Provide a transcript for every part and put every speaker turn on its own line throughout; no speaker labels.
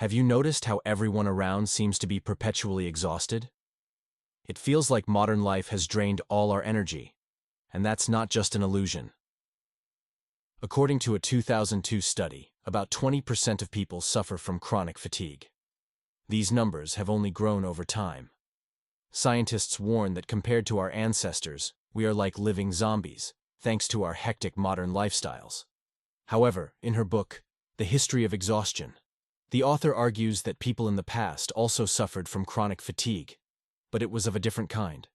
Have you noticed how everyone around seems to be perpetually exhausted? It feels like modern life has drained all our energy, and that's not just an illusion. According to a 2002 study, about 20% of people suffer from chronic fatigue. These numbers have only grown over time. Scientists warn that compared to our ancestors, we are like living zombies, thanks to our hectic modern lifestyles. However, in her book, The History of Exhaustion, the author argues that people in the past also suffered from chronic fatigue, but it was of a different kind.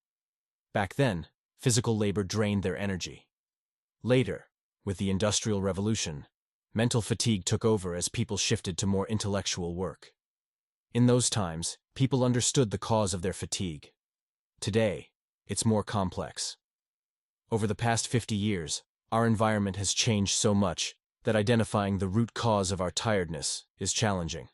Back then, physical labor drained their energy. Later, with the Industrial Revolution, mental fatigue took over as people shifted to more intellectual work. In those times, people understood the cause of their fatigue. Today, it's more complex. Over the past 50 years, our environment has changed so much that identifying the root cause of our tiredness is challenging.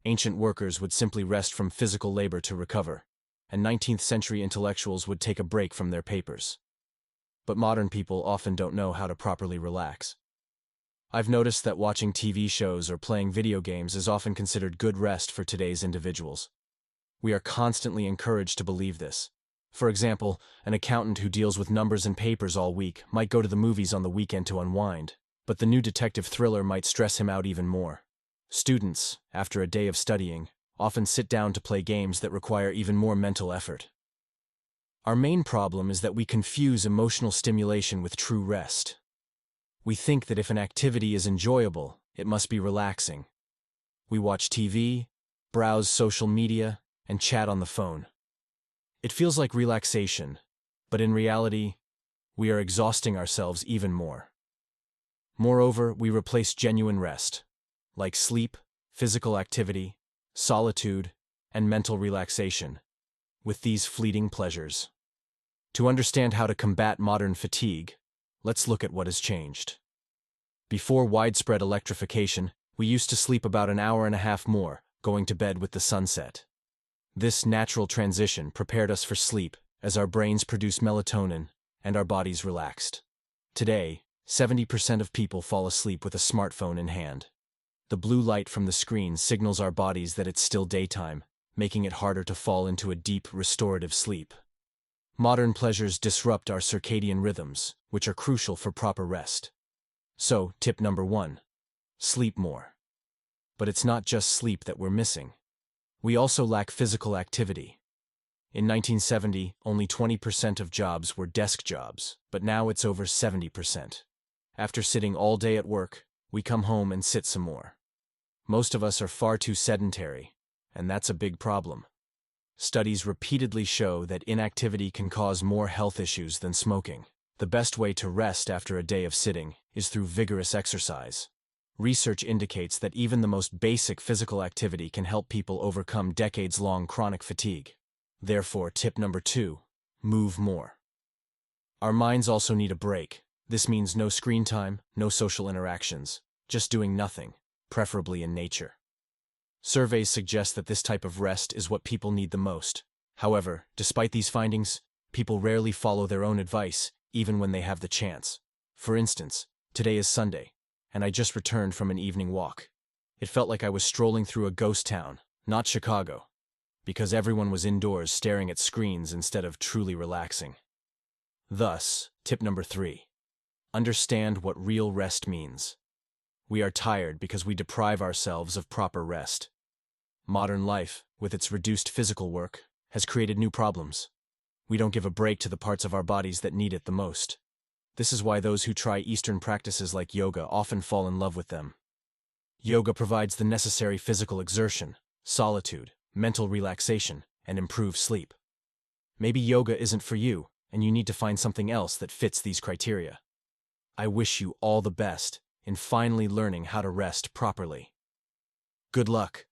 Ancient workers would simply rest from physical labor to recover, and 19th century intellectuals would take a break from their papers. But modern people often don't know how to properly relax. I've noticed that watching TV shows or playing video games is often considered good rest for today's individuals. We are constantly encouraged to believe this. For example, an accountant who deals with numbers and papers all week might go to the movies on the weekend to unwind, but the new detective thriller might stress him out even more. Students, after a day of studying, often sit down to play games that require even more mental effort. Our main problem is that we confuse emotional stimulation with true rest. We think that if an activity is enjoyable, it must be relaxing. We watch TV, browse social media, and chat on the phone. It feels like relaxation, but in reality, we are exhausting ourselves even more. Moreover, we replace genuine rest, like sleep, physical activity, solitude, and mental relaxation, with these fleeting pleasures. To understand how to combat modern fatigue, let's look at what has changed. Before widespread electrification, we used to sleep about an hour and a half more, going to bed with the sunset. This natural transition prepared us for sleep as our brains produced melatonin and our bodies relaxed. Today, 70% of people fall asleep with a smartphone in hand. The blue light from the screen signals our bodies that it's still daytime, making it harder to fall into a deep, restorative sleep. Modern pleasures disrupt our circadian rhythms, which are crucial for proper rest. So, tip number 1. Sleep more. But it's not just sleep that we're missing. We also lack physical activity. In 1970, only 20% of jobs were desk jobs, but now it's over 70%. After sitting all day at work, we come home and sit some more. Most of us are far too sedentary, and that's a big problem. Studies repeatedly show that inactivity can cause more health issues than smoking. The best way to rest after a day of sitting is through vigorous exercise. Research indicates that even the most basic physical activity can help people overcome decades-long chronic fatigue. Therefore, tip number 2, move more. Our minds also need a break. This means no screen time, no social interactions, just doing nothing, preferably in nature. Surveys suggest that this type of rest is what people need the most. However, despite these findings, people rarely follow their own advice, even when they have the chance. For instance, today is Sunday, and I just returned from an evening walk. It felt like I was strolling through a ghost town, not Chicago, because everyone was indoors staring at screens instead of truly relaxing. Thus, tip number 3. Understand what real rest means. We are tired because we deprive ourselves of proper rest. Modern life, with its reduced physical work, has created new problems. We don't give a break to the parts of our bodies that need it the most. This is why those who try Eastern practices like yoga often fall in love with them. Yoga provides the necessary physical exertion, solitude, mental relaxation, and improved sleep. Maybe yoga isn't for you, and you need to find something else that fits these criteria. I wish you all the best in finally learning how to rest properly. Good luck.